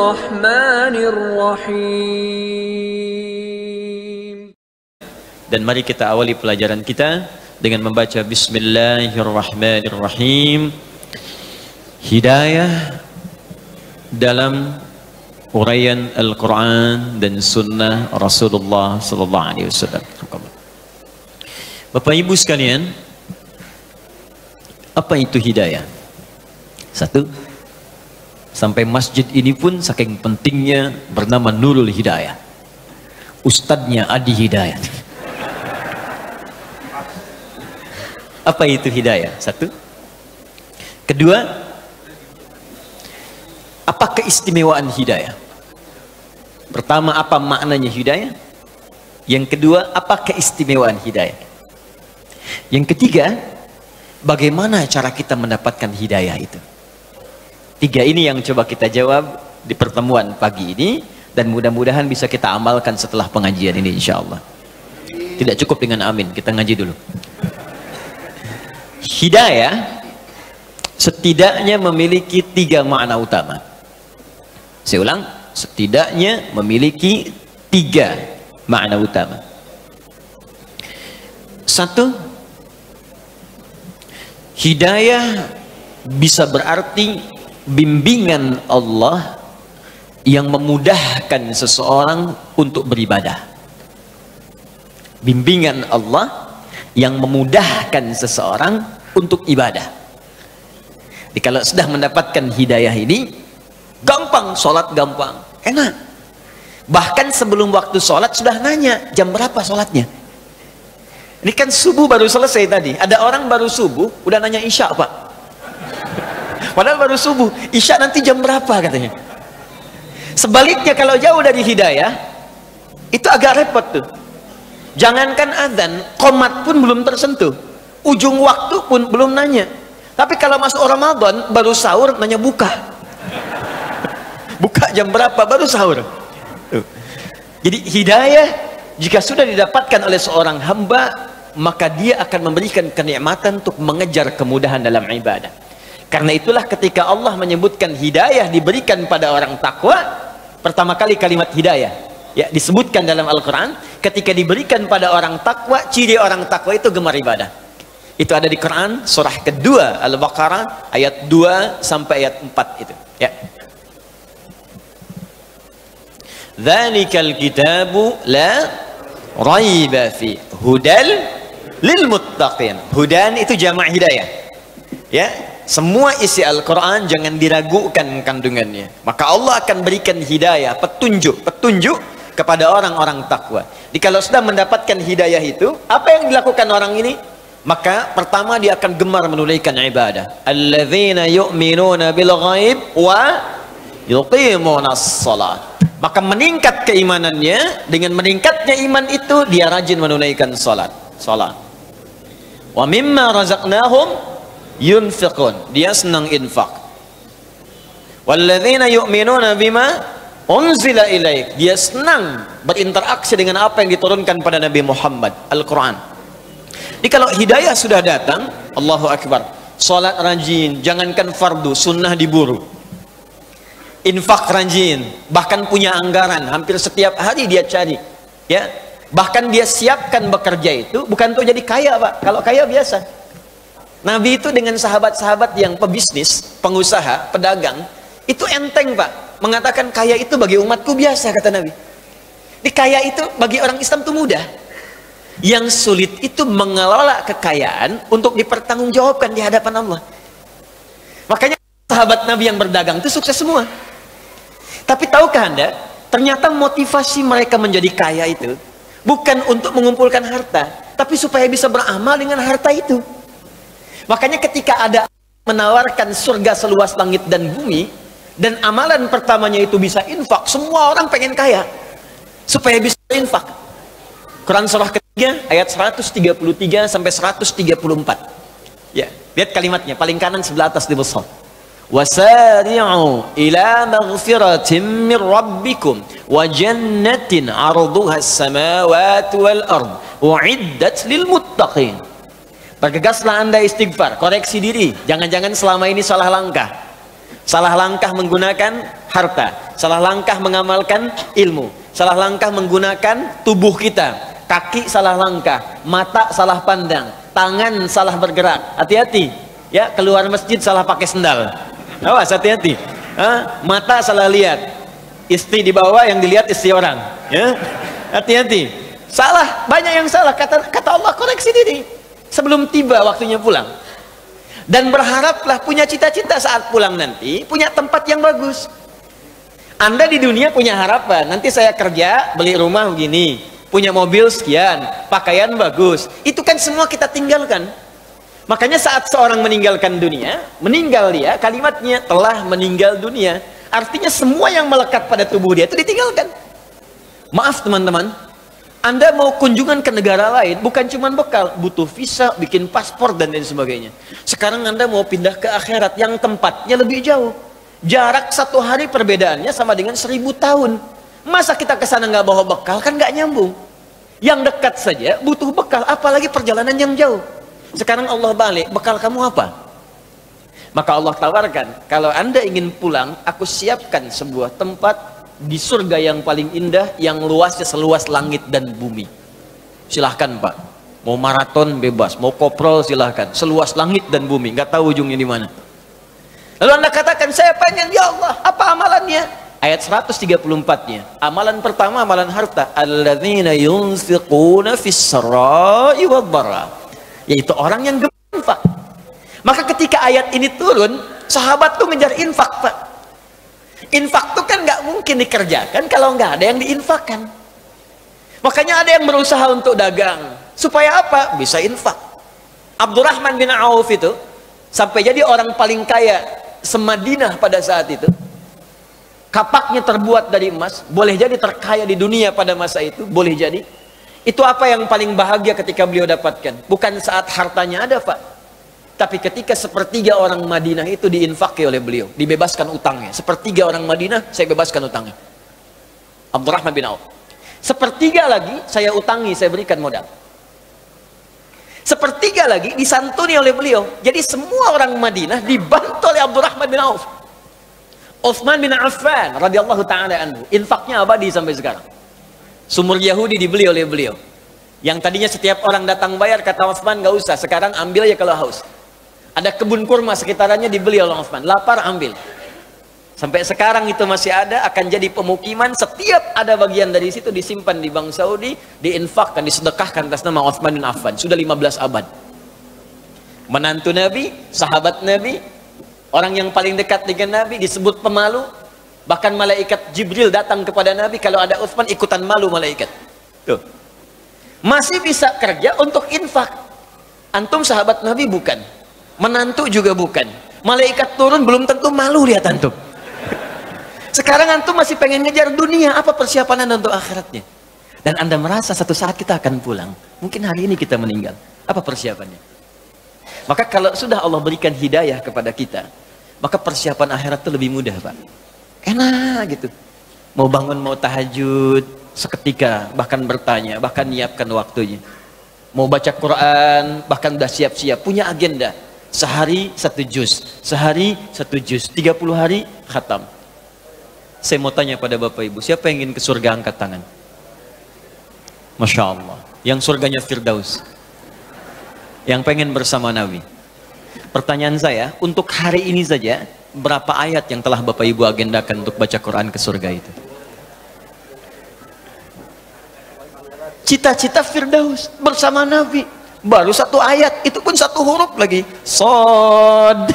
الرحمن الرحيم. Dan mari kita awali pelajaran kita dengan membaca Bismillahirrahmanirrahim. Hidayah dalam uraian Al-Quran dan Sunnah Rasulullah Sallallahu Alaihi Wasallam. Bapak Ibu sekalian, apa itu hidayah? Satu, sampai masjid ini pun saking pentingnya bernama Nurul Hidayah. Ustadznya Adi Hidayat. Apa itu hidayah? Satu. Kedua, apa keistimewaan hidayah? Pertama, apa maknanya hidayah? Yang kedua, apa keistimewaan hidayah? Yang ketiga, bagaimana cara kita mendapatkan hidayah itu? Tiga ini yang coba kita jawab di pertemuan pagi ini, dan mudah-mudahan bisa kita amalkan setelah pengajian ini insya Allah. Tidak cukup dengan amin, kita ngaji dulu. Hidayah setidaknya memiliki tiga makna utama. Saya ulang, setidaknya memiliki tiga makna utama. Satu, hidayah bisa berarti bimbingan Allah yang memudahkan seseorang untuk beribadah. Bimbingan Allah yang memudahkan seseorang untuk ibadah. Jadi kalau sudah mendapatkan hidayah ini, gampang, sholat gampang, enak. Bahkan sebelum waktu sholat sudah nanya, jam berapa sholatnya? Ini kan subuh baru selesai tadi. Ada orang baru subuh, udah nanya isya Pak. Padahal baru subuh, isya nanti jam berapa katanya. Sebaliknya kalau jauh dari hidayah, itu agak repot tuh. Jangankan azan, qomat pun belum tersentuh, ujung waktu pun belum nanya. Tapi kalau masuk Ramadan, baru sahur nanya buka. Buka jam berapa, baru sahur. Jadi hidayah jika sudah didapatkan oleh seorang hamba, maka dia akan memberikan kenikmatan untuk mengejar kemudahan dalam ibadah. Karena itulah ketika Allah menyebutkan hidayah diberikan pada orang takwa, pertama kali kalimat hidayah ya disebutkan dalam Al-Quran. Ketika diberikan pada orang takwa, ciri orang takwa itu gemar ibadah. Itu ada di Quran surah kedua Al-Baqarah ayat 2 sampai ayat 4 itu ya. Dzalikal kitabu la raiba fi hudal lil muttaqin. Hudan itu jamak hidayah ya. Semua isi Al-Quran jangan diragukan kandungannya. Maka Allah akan berikan hidayah, petunjuk kepada orang-orang takwa. Jadi kalau sudah mendapatkan hidayah itu, apa yang dilakukan orang ini? Maka pertama dia akan gemar menunaikan ibadah. Alladzina yu'minuna bil ghaib wa yuqimunas shalah. Maka meningkat keimanannya, dengan meningkatnya iman itu dia rajin menunaikan salat. Wa mimma razaqnahum yunfiqun. Dia senang infak. Walladzina yu'minuna bima unzila ilaik. Dia senang berinteraksi dengan apa yang diturunkan pada Nabi Muhammad, Al-Quran. Jadi kalau hidayah sudah datang, Allahu Akbar, salat rajin, jangankan fardu, sunnah diburu. Infak rajin, bahkan punya anggaran, hampir setiap hari dia cari ya. Bahkan dia siapkan bekerja itu bukan untuk jadi kaya Pak. Kalau kaya biasa. Nabi itu dengan sahabat-sahabat yang pebisnis, pengusaha, pedagang, itu enteng Pak. Mengatakan kaya itu bagi umatku biasa, kata Nabi. Di kaya itu bagi orang Islam itu mudah. Yang sulit itu mengelola kekayaan untuk dipertanggungjawabkan di hadapan Allah. Makanya sahabat Nabi yang berdagang itu sukses semua. Tapi tahukah Anda, ternyata motivasi mereka menjadi kaya itu bukan untuk mengumpulkan harta, tapi supaya bisa beramal dengan harta itu. Makanya ketika ada menawarkan surga seluas langit dan bumi, dan amalan pertamanya itu bisa infak, semua orang pengen kaya supaya bisa infak. Quran surah ketiga ayat 133 sampai 134 ya, lihat kalimatnya paling kanan sebelah atas di besar. Wasari'u ila maghfiratin min rabbikum wa jannatin 'arduha as-samawati wal ard u'iddat lil muttaqin. Bergegaslah Anda istighfar, koreksi diri, jangan-jangan selama ini salah langkah menggunakan harta, salah langkah mengamalkan ilmu, salah langkah menggunakan tubuh kita, kaki salah langkah, mata salah pandang, tangan salah bergerak. Hati-hati ya, keluar masjid salah pakai sendal. Awas, hati-hati. Mata salah lihat, istri di bawah yang dilihat istri orang ya. Hati-hati, salah, banyak yang salah. Kata Allah, koreksi diri sebelum tiba waktunya pulang. Dan berharaplah punya cita-cita saat pulang nanti punya tempat yang bagus. Anda di dunia punya harapan, nanti saya kerja beli rumah begini, punya mobil sekian, pakaian bagus. Itu kan semua kita tinggalkan. Makanya saat seorang meninggalkan dunia, meninggal dia, kalimatnya telah meninggal dunia, artinya semua yang melekat pada tubuh dia itu ditinggalkan. Maaf teman-teman, Anda mau kunjungan ke negara lain bukan cuma bekal, butuh visa, bikin paspor dan lain sebagainya. Sekarang Anda mau pindah ke akhirat yang tempatnya lebih jauh, jarak 1 hari perbedaannya sama dengan 1000 tahun. Masa kita ke sana nggak bawa bekal, kan nggak nyambung. Yang dekat saja butuh bekal, apalagi perjalanan yang jauh. Sekarang Allah balik, bekal kamu apa? Maka Allah tawarkan, kalau Anda ingin pulang, aku siapkan sebuah tempat di surga yang paling indah, yang luasnya seluas langit dan bumi. Silahkan Pak, mau maraton bebas, mau koprol silahkan, seluas langit dan bumi, nggak tahu ujungnya di mana. Lalu Anda katakan, saya pengen, ya Allah, apa amalannya? Ayat 134-nya, amalan pertama amalan harta, alladzina yunfiquna fis sarai wad dharra, yaitu orang yang berinfak. Maka ketika ayat ini turun, sahabat tuh ngejar infak Pak. Infak itu kan nggak mungkin dikerjakan kalau nggak ada yang diinfakkan. Makanya ada yang berusaha untuk dagang supaya apa? Bisa infak. Abdurrahman bin Auf itu sampai jadi orang paling kaya se-Madinah pada saat itu. Kapaknya terbuat dari emas, boleh jadi terkaya di dunia pada masa itu, boleh jadi. Itu apa yang paling bahagia ketika beliau dapatkan? Bukan saat hartanya ada Pak, tapi ketika sepertiga orang Madinah itu diinfaki oleh beliau, dibebaskan utangnya. Sepertiga orang Madinah saya bebaskan utangnya, Abdurrahman bin Auf. Sepertiga lagi saya utangi, saya berikan modal. Sepertiga lagi disantuni oleh beliau. Jadi semua orang Madinah dibantu oleh Abdurrahman bin Auf. Utsman bin Affan radhiyallahu taala anhu, infaknya abadi sampai sekarang. Sumur Yahudi dibeli oleh beliau. Yang tadinya setiap orang datang bayar, kata Utsman nggak usah, sekarang ambil ya kalau haus. Ada kebun kurma sekitarannya dibeli oleh Utsman, lapar ambil. Sampai sekarang itu masih ada, akan jadi pemukiman. Setiap ada bagian dari situ disimpan di Bank Saudi, diinfakkan, disedekahkan atas nama Utsman bin Affan. Sudah 15 abad. Menantu Nabi, sahabat Nabi, orang yang paling dekat dengan Nabi, disebut pemalu. Bahkan malaikat Jibril datang kepada Nabi, kalau ada Utsman ikutan malu malaikat. Tuh. Masih bisa kerja untuk infak. Antum sahabat Nabi bukan, menantu juga bukan, malaikat turun belum tentu malu lihat antum. Sekarang antum masih pengen ngejar dunia, apa persiapan Anda untuk akhiratnya? Dan Anda merasa satu saat kita akan pulang, mungkin hari ini kita meninggal, apa persiapannya? Maka kalau sudah Allah berikan hidayah kepada kita, maka persiapan akhirat itu lebih mudah Pak. Enak gitu, mau bangun, mau tahajud seketika, bahkan bertanya, bahkan nyiapkan waktunya. Mau baca Quran, bahkan udah siap-siap, punya agenda. Sehari 1 juz, sehari 1 juz, 30 hari khatam. Saya mau tanya pada Bapak Ibu, siapa yang ingin ke surga angkat tangan? Masya Allah, yang surganya Firdaus, yang pengen bersama Nabi. Pertanyaan saya, untuk hari ini saja, berapa ayat yang telah Bapak Ibu agendakan untuk baca Quran ke surga itu? Cita-cita Firdaus bersama Nabi, baru 1 ayat, itu pun 1 huruf lagi, Shod.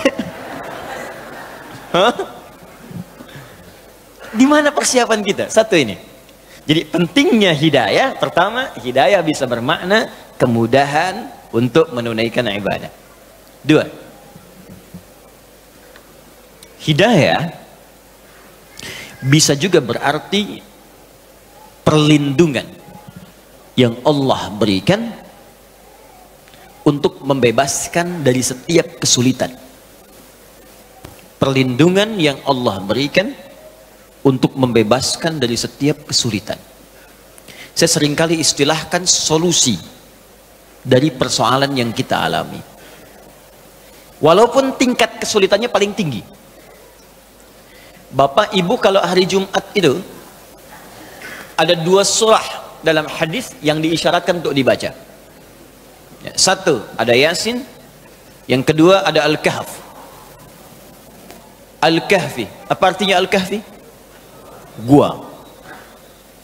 Di mana persiapan kita? 1 ini. Jadi pentingnya hidayah, pertama, hidayah bisa bermakna kemudahan untuk menunaikan ibadah. 2, hidayah bisa juga berarti perlindungan yang Allah berikan untuk membebaskan dari setiap kesulitan. Perlindungan yang Allah berikan untuk membebaskan dari setiap kesulitan. Saya seringkali istilahkan solusi dari persoalan yang kita alami. Walaupun tingkat kesulitannya paling tinggi. Bapak Ibu kalau hari Jumat itu ada 2 surah dalam hadis yang diisyaratkan untuk dibaca. Ya, satu ada Yasin, yang kedua ada Al-Kahf. Al-Kahfi, apa artinya Al-Kahfi? Gua.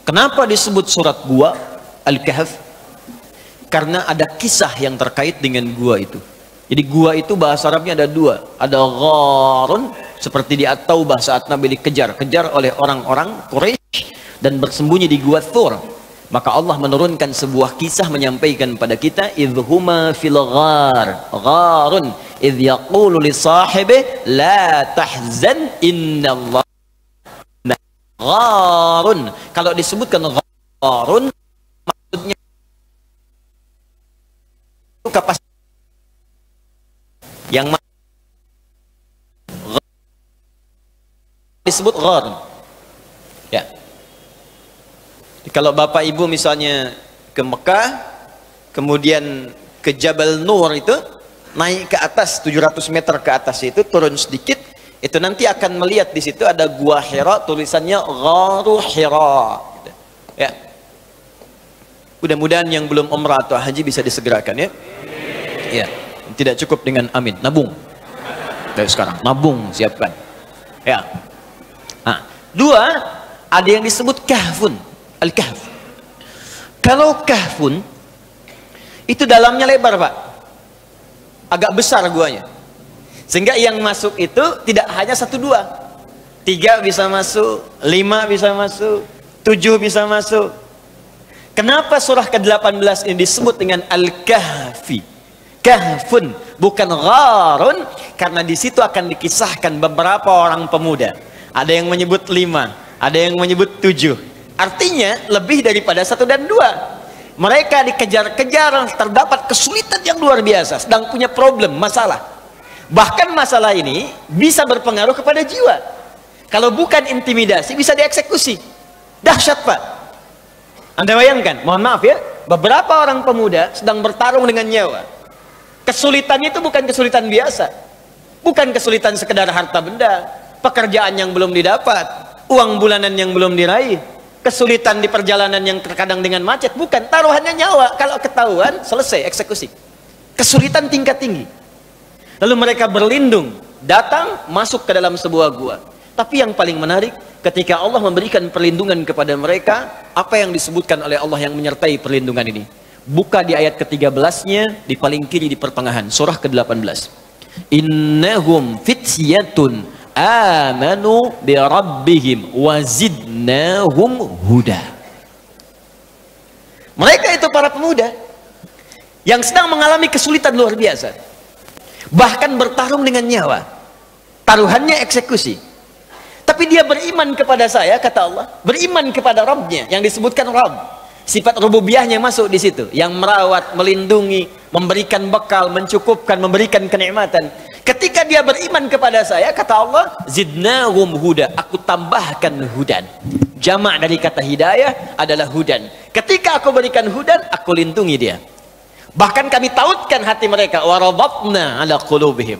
Kenapa disebut surat gua Al-Kahf? Karena ada kisah yang terkait dengan gua itu. Jadi gua itu bahasa Arabnya ada 2. Ada gharun, seperti di At-Taubah saat Nabi dikejar-kejar oleh orang-orang Quraisy dan bersembunyi di gua Thur. Maka Allah menurunkan sebuah kisah menyampaikan pada kita, idhuma fil gharun idh yaqulu li sahibi la tahzan innallaha gharun. Kalau disebutkan gharun maksudnya kapasitas yang disebut gharun. Ya. Kalau Bapak Ibu misalnya ke Mekah, kemudian ke Jabal Nur itu, naik ke atas 700 meter ke atas itu, turun sedikit, itu nanti akan melihat di situ ada gua Hira, tulisannya Gharu Hira. Ya. Mudah-mudahan yang belum umrah atau haji bisa disegerakan ya. Ya. Tidak cukup dengan amin, nabung. Dari sekarang nabung, siapkan. Ya. Nah, 2 ada yang disebut kahfun. Al-Kahf. Kalau kahfun itu dalamnya lebar, Pak. Agak besar guanya. Sehingga yang masuk itu tidak hanya 1, 2. 3 bisa masuk, 5 bisa masuk, 7 bisa masuk. Kenapa surah ke-18 ini disebut dengan Al-Kahfi? Kahfun, bukan gharun, karena di situ akan dikisahkan beberapa orang pemuda. Ada yang menyebut 5, ada yang menyebut 7. Artinya lebih daripada 1 dan 2. Mereka dikejar-kejar, terdapat kesulitan yang luar biasa, sedang punya problem, masalah. Bahkan masalah ini bisa berpengaruh kepada jiwa. Kalau bukan intimidasi, bisa dieksekusi. Dahsyat, Pak. Anda bayangkan, mohon maaf ya, beberapa orang pemuda sedang bertarung dengan nyawa. Kesulitannya itu bukan kesulitan biasa. Bukan kesulitan sekedar harta benda, pekerjaan yang belum didapat, uang bulanan yang belum diraih, kesulitan di perjalanan yang terkadang dengan macet. Bukan, taruhannya nyawa. Kalau ketahuan, selesai eksekusi. Kesulitan tingkat tinggi. Lalu mereka berlindung, datang, masuk ke dalam sebuah gua. Tapi yang paling menarik, ketika Allah memberikan perlindungan kepada mereka, apa yang disebutkan oleh Allah yang menyertai perlindungan ini? Buka di ayat ke-13-nya, di paling kiri di pertengahan, surah ke-18. Innahum fityatun amanu bi rabbihim wazidnahum huda. Mereka itu para pemuda yang sedang mengalami kesulitan luar biasa, bahkan bertarung dengan nyawa, taruhannya eksekusi. Tapi dia beriman kepada saya, kata Allah, beriman kepada Rabbnya, yang disebutkan Rabb. Sifat rububiyahnya masuk di situ, yang merawat, melindungi, memberikan bekal, mencukupkan, memberikan kenikmatan. Ketika dia beriman kepada saya, kata Allah, zidnahum huda, aku tambahkan hudan. Jamak dari kata hidayah adalah hudan. Ketika aku berikan hudan, aku lindungi dia. Bahkan kami tautkan hati mereka, warabatna ala qulubihim.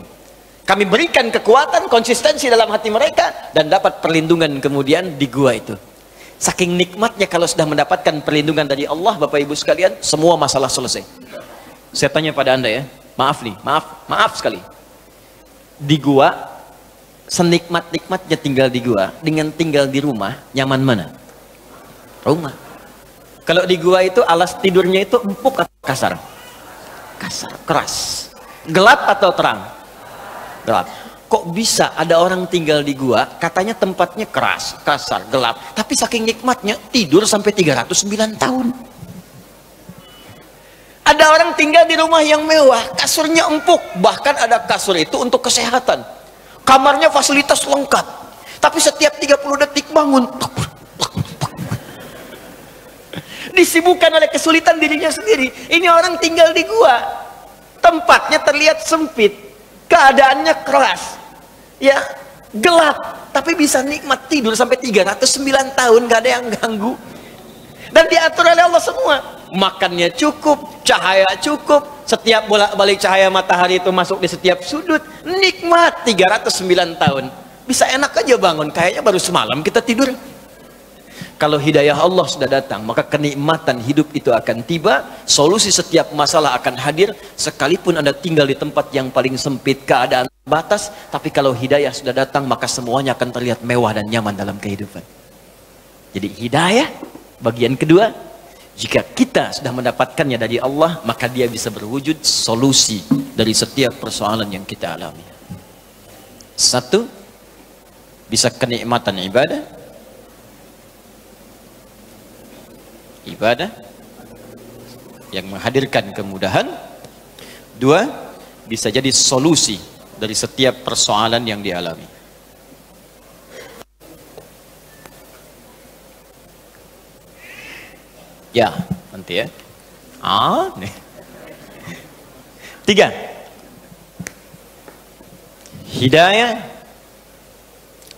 Kami berikan kekuatan, konsistensi dalam hati mereka, dan dapat perlindungan kemudian di gua itu. Saking nikmatnya kalau sudah mendapatkan perlindungan dari Allah, Bapak Ibu sekalian, semua masalah selesai. Saya tanya pada Anda ya, maaf nih, maaf sekali. Di gua, senikmat-nikmatnya tinggal di gua, dengan tinggal di rumah, nyaman mana? Rumah. Kalau di gua itu alas tidurnya itu empuk atau kasar? Kasar, keras. Gelap atau terang? Gelap. Kok bisa ada orang tinggal di gua, katanya tempatnya keras, kasar, gelap, tapi saking nikmatnya tidur sampai 309 tahun. Ada orang tinggal di rumah yang mewah, kasurnya empuk, bahkan ada kasur itu untuk kesehatan. Kamarnya fasilitas lengkap, tapi setiap 30 detik bangun, disibukkan oleh kesulitan dirinya sendiri. Ini orang tinggal di gua, tempatnya terlihat sempit, keadaannya keras, ya gelap, tapi bisa nikmat tidur sampai 309 tahun, gak ada yang ganggu, dan diatur oleh Allah semua. Makannya cukup, cahaya cukup, setiap bolak-balik cahaya matahari itu masuk di setiap sudut, nikmat 309 tahun. Bisa enak aja bangun, kayaknya baru semalam kita tidur. Kalau hidayah Allah sudah datang, maka kenikmatan hidup itu akan tiba, solusi setiap masalah akan hadir, sekalipun Anda tinggal di tempat yang paling sempit, keadaan batas, tapi kalau hidayah sudah datang, maka semuanya akan terlihat mewah dan nyaman dalam kehidupan. Jadi hidayah, bagian kedua, jika kita sudah mendapatkannya dari Allah, maka dia bisa berwujud solusi dari setiap persoalan yang kita alami. Satu, bisa kenikmatan ibadah. Ibadah yang menghadirkan kemudahan. Dua, bisa jadi solusi dari setiap persoalan yang dialami. Ya, nanti ya. Nih. Tiga, hidayah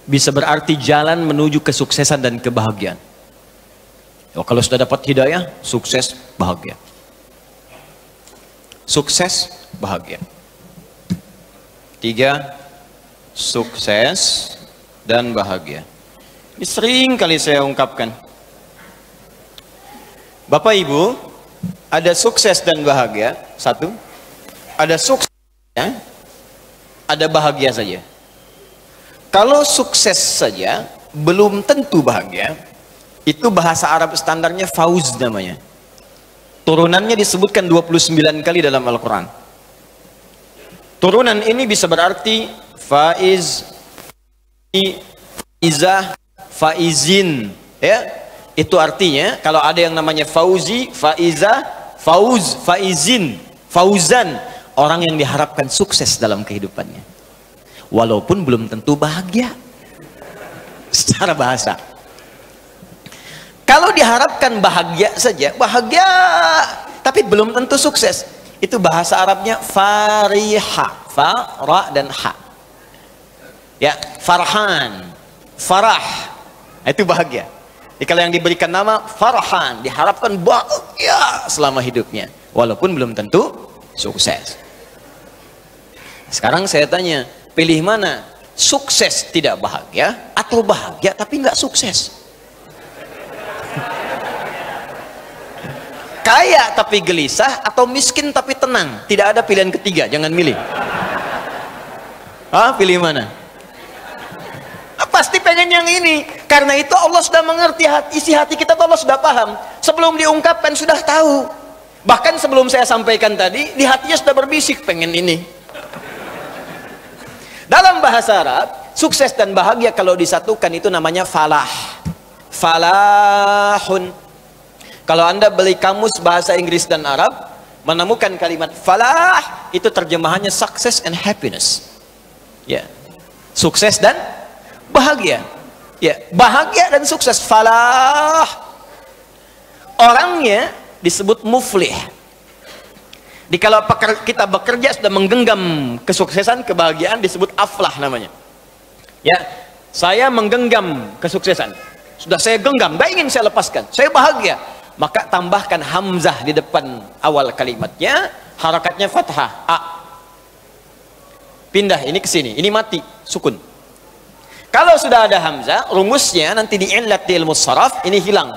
bisa berarti jalan menuju kesuksesan dan kebahagiaan. Kalau sudah dapat hidayah, sukses, bahagia. Sukses, bahagia. Tiga, sukses dan bahagia. Ini sering kali saya ungkapkan. Bapak Ibu, ada sukses dan bahagia. Satu, ada sukses, ya, ada bahagia saja. Kalau sukses saja, belum tentu bahagia. Itu bahasa Arab standarnya fauz namanya. Turunannya disebutkan 29 kali dalam Al-Quran. Turunan ini bisa berarti faiz, faizah, faizin. Ya, itu artinya kalau ada yang namanya fauzi, faizah, fauz, faizin, fauzan, orang yang diharapkan sukses dalam kehidupannya. Walaupun belum tentu bahagia. Secara bahasa. Kalau diharapkan bahagia saja, bahagia, tapi belum tentu sukses. Itu bahasa Arabnya fariha, fa, ra, dan ha. Ya, farhan, farah, itu bahagia. Jadi kalau yang diberikan nama farhan, diharapkan bahagia selama hidupnya, walaupun belum tentu sukses. Sekarang saya tanya, pilih mana? Sukses tidak bahagia, atau bahagia tapi nggak sukses? Kaya tapi gelisah, atau miskin tapi tenang? Tidak ada pilihan ketiga, jangan milih. Pilih mana? Pasti pengen yang ini. Karena itu Allah sudah mengerti isi hati kita, Allah sudah paham. Sebelum diungkapkan sudah tahu. Bahkan sebelum saya sampaikan tadi, di hatinya sudah berbisik pengen ini. Dalam bahasa Arab, sukses dan bahagia kalau disatukan itu namanya falah. Falahun. Kalau Anda beli kamus bahasa Inggris dan Arab, menemukan kalimat falah, itu terjemahannya success and happiness. Ya, sukses dan bahagia. Ya, bahagia dan sukses. Falah. Orangnya disebut muflih. Di kalau kita bekerja sudah menggenggam kesuksesan, kebahagiaan, disebut aflah namanya. Ya, saya menggenggam kesuksesan. Sudah saya genggam, gak ingin saya lepaskan. Saya bahagia. Maka tambahkan hamzah di depan awal kalimatnya, harakatnya fathah, a. Pindah ini ke sini, ini mati, sukun. Kalau sudah ada hamzah, rumusnya nanti di illat di ilmu saraf, ini hilang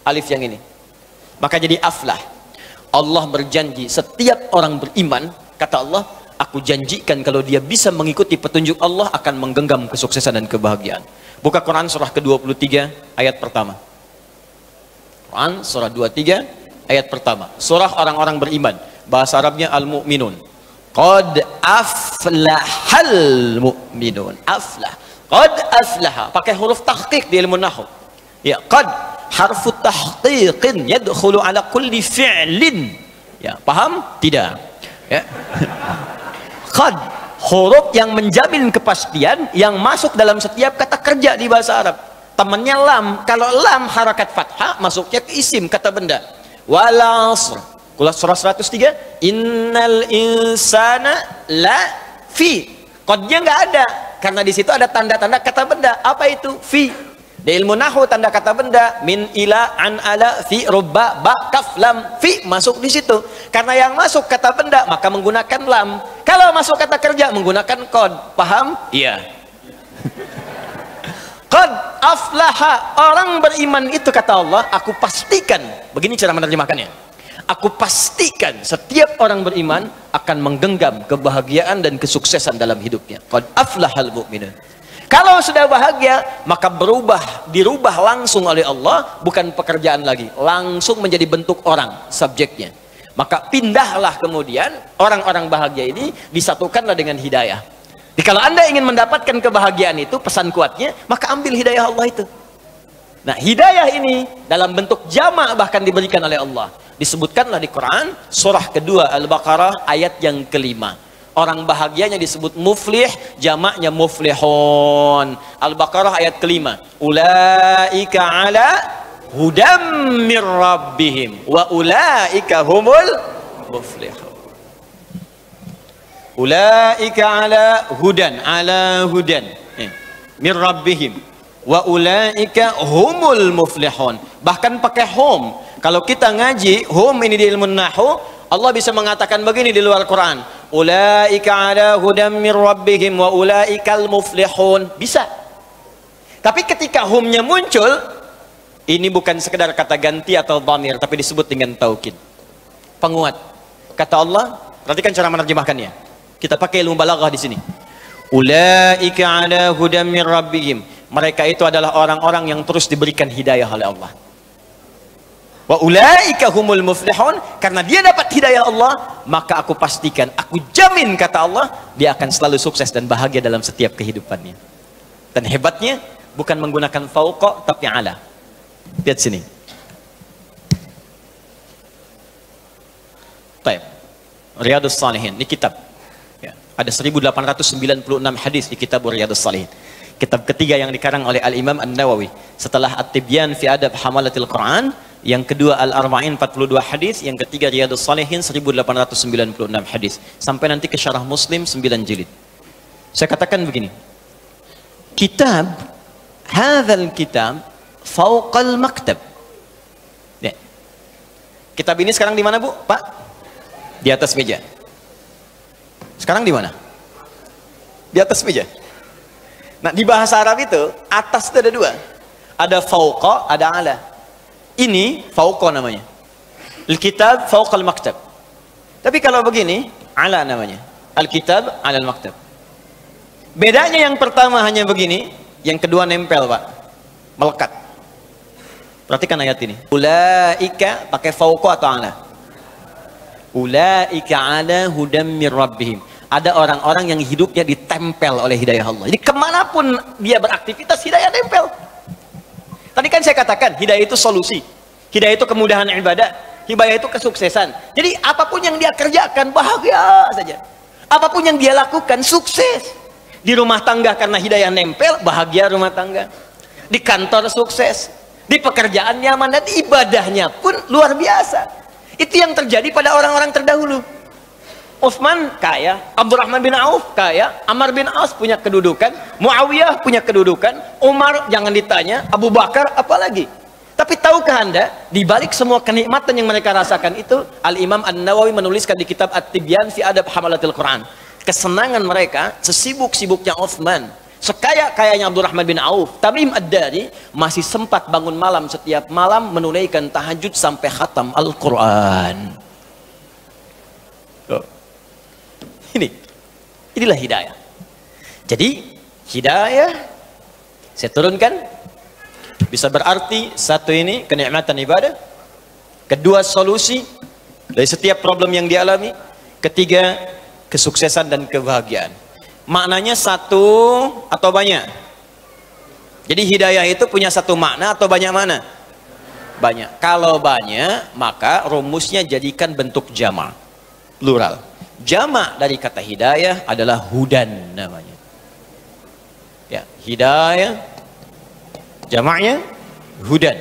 alif yang ini. Maka jadi aflah. Allah berjanji setiap orang beriman, kata Allah, aku janjikan kalau dia bisa mengikuti petunjuk Allah akan menggenggam kesuksesan dan kebahagiaan. Buka Quran surah ke-23 ayat pertama. Quran surah 23 ayat pertama. Surah orang-orang beriman. Bahasa Arabnya al-mu'minun. Qad aflahal mu'minun. Aflah. Qad aflaha. Pakai huruf tahqiq di ilmu nahwu. Ya, qad harfu tahqiqin yadkhulu ala kulli fi'lin. Ya, paham? Tidak. Ya. Qad, huruf yang menjamin kepastian yang masuk dalam setiap kata kerja di bahasa Arab. Temannya lam. Kalau lam harakat fathah, masuknya ke isim, kata benda. Wal asr. Surah 103, innal insana la fi. Qadnya nggak ada karena di situ ada tanda-tanda kata benda. Apa itu? Fi. Di ilmu nahwu tanda kata benda min, ila, an, ala, fi, rubba, ba, kaf, lam, fi masuk di situ. Karena yang masuk kata benda maka menggunakan lam. Kalau masuk kata kerja menggunakan qad. Paham? Iya. Qad aflaha, orang beriman itu kata Allah, aku pastikan, begini cara menerjemahkannya, aku pastikan setiap orang beriman akan menggenggam kebahagiaan dan kesuksesan dalam hidupnya. Qad aflahal mu'minun. Kalau sudah bahagia, maka dirubah langsung oleh Allah, bukan pekerjaan lagi, langsung menjadi bentuk orang, subjeknya. Maka pindahlah kemudian orang-orang bahagia ini disatukanlah dengan hidayah. Jadi kalau Anda ingin mendapatkan kebahagiaan itu, pesan kuatnya, maka ambil hidayah Allah itu. Nah, hidayah ini dalam bentuk jamak bahkan diberikan oleh Allah. Disebutkanlah di Quran, surah kedua Al-Baqarah ayat yang kelima. Orang bahagianya disebut muflih, jamaknya muflihun. Al-Baqarah ayat kelima. Ulaika ala hudam mir rabbihim wa ulaika humul muflihun. Ulaika ala hudan mir rabbihim wa ulaika humul muflihun. Bahkan pakai hum. Kalau kita ngaji hum ini di ilmu nahwu, Allah bisa mengatakan begini di luar Quran. Ulaika ala hudam mir rabbihim wa ulaikal muflihun. Bisa. Tapi ketika humnya muncul, ini bukan sekedar kata ganti atau dhamir, tapi disebut dengan taukid, penguat. Kata Allah, perhatikan cara menerjemahkannya. Kita pakai ilmu balaghah di sini. Ulaika ala hudam mir rabbihim. Mereka itu adalah orang-orang yang terus diberikan hidayah oleh Allah. Wa ulaika humul muflihun, karena dia dapat hidayah Allah, maka aku pastikan, aku jamin kata Allah, dia akan selalu sukses dan bahagia dalam setiap kehidupannya. Dan hebatnya bukan menggunakan fauqa tapi ala. Lihat sini. Baik. Riyadhus Shalihin, ini kitab. Ya, ada 1896 hadis di kitab Riyadhus Shalihin. Kitab ketiga yang dikarang oleh Al-Imam An-Nawawi setelah At-Tibyan fi Adab Hamalatil Quran. Yang kedua Al-Arba'in 42 hadis, yang ketiga Riyadhus Shalihin 1896 hadis. Sampai nanti ke Syarah Muslim 9 jilid. Saya katakan begini. Hadzal kitab fauqal maktab. Ya. Kitab ini sekarang di mana, Bu? Pak? Di atas meja. Sekarang di mana? Di atas meja. Nah, di bahasa Arab itu atas itu ada dua. Ada fauqa, ada ala. Ini fauqa namanya. Al-kitab fauqal maktab. Tapi kalau begini, ala namanya. Al-kitab ala al-maktab. Bedanya yang pertama hanya begini, yang kedua nempel, Pak. Melekat. Perhatikan ayat ini. Ulaika pakai fauqa atau ala? Ulaika ala hudam mir rabbihim. Ada orang-orang yang hidupnya ditempel oleh hidayah Allah. Jadi kemanapun dia beraktivitas, hidayah nempel. Tadi kan saya katakan, hidayah itu solusi. Hidayah itu kemudahan ibadah. Hidayah itu kesuksesan. Jadi apapun yang dia kerjakan, bahagia saja. Apapun yang dia lakukan, sukses. Di rumah tangga karena hidayah nempel, bahagia rumah tangga. Di kantor sukses. Di pekerjaan nyaman, dan ibadahnya pun luar biasa. Itu yang terjadi pada orang-orang terdahulu. Utsman kaya, Abdurrahman bin Auf kaya, Amr bin As punya kedudukan, Muawiyah punya kedudukan, Umar jangan ditanya, Abu Bakar apalagi. Tapi tahukah Anda, di balik semua kenikmatan yang mereka rasakan itu, Al-Imam An-Nawawi menuliskan di kitab At-Tibyan fi Adab Hamalatil Quran, kesenangan mereka sesibuk-sibuknya Utsman, sekaya-kayanya Abdurrahman bin Auf, Tamim Ad-Dari masih sempat bangun malam setiap malam menunaikan tahajud sampai khatam Al-Quran. Inilah hidayah. Jadi hidayah saya turunkan bisa berarti satu, ini kenikmatan ibadah, kedua solusi dari setiap problem yang dialami, ketiga kesuksesan dan kebahagiaan. Maknanya satu atau banyak? Jadi hidayah itu punya satu makna atau banyak makna? Banyak. Kalau banyak, maka rumusnya jadikan bentuk jama', plural. Jama' dari kata hidayah adalah hudan namanya. Ya, hidayah jamaknya hudan.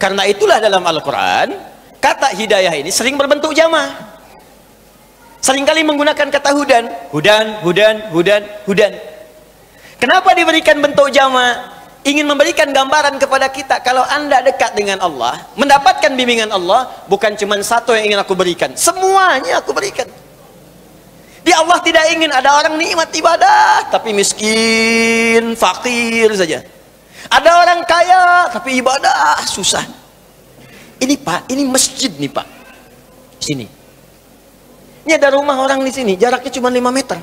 Karena itulah dalam Al-Quran kata hidayah ini sering berbentuk jama'. Seringkali menggunakan kata hudan, hudan. Kenapa diberikan bentuk jama'? Ingin memberikan gambaran kepada kita, kalau Anda dekat dengan Allah, mendapatkan bimbingan Allah, bukan cuma satu yang ingin aku berikan, semuanya aku berikan. Di Allah tidak ingin ada orang nikmat ibadah tapi miskin, fakir saja. Ada orang kaya tapi ibadah susah. Ini Pak, ini masjid nih Pak. Sini. Ini ada rumah orang di sini, jaraknya cuma 5 meter.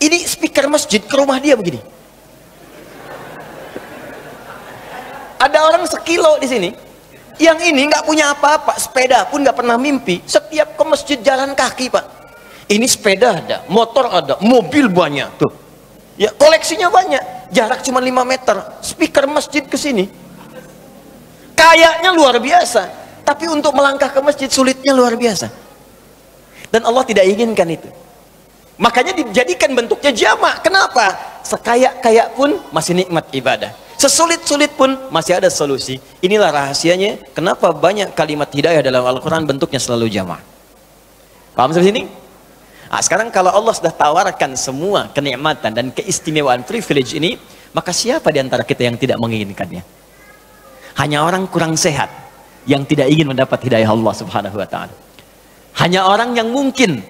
Ini speaker masjid ke rumah dia begini. Ada orang sekilo di sini. Yang ini nggak punya apa-apa, sepeda pun nggak pernah mimpi. Setiap ke masjid jalan kaki Pak. Ini sepeda ada, motor ada, mobil banyak tuh. Ya koleksinya banyak. Jarak cuma 5 meter. Speaker masjid ke sini. Kayaknya luar biasa. Tapi untuk melangkah ke masjid sulitnya luar biasa. Dan Allah tidak inginkan itu. Makanya dijadikan bentuknya jamak. Kenapa? Sekaya-kaya pun masih nikmat ibadah. Sesulit-sulit pun masih ada solusi. Inilah rahasianya kenapa banyak kalimat hidayah dalam Al-Quran bentuknya selalu jamak. Paham sampai sini? Nah, sekarang kalau Allah sudah tawarkan semua kenikmatan dan keistimewaan privilege ini, maka siapa di antara kita yang tidak menginginkannya? Hanya orang kurang sehat yang tidak ingin mendapat hidayah Allah Subhanahu wa taala. Hanya orang yang mungkin,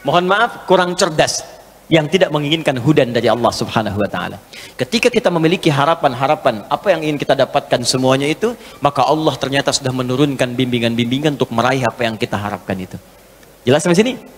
mohon maaf, kurang cerdas yang tidak menginginkan hudan dari Allah Subhanahu wa taala. Ketika kita memiliki harapan-harapan apa yang ingin kita dapatkan semuanya itu, maka Allah ternyata sudah menurunkan bimbingan-bimbingan untuk meraih apa yang kita harapkan itu. Jelas sampai sini?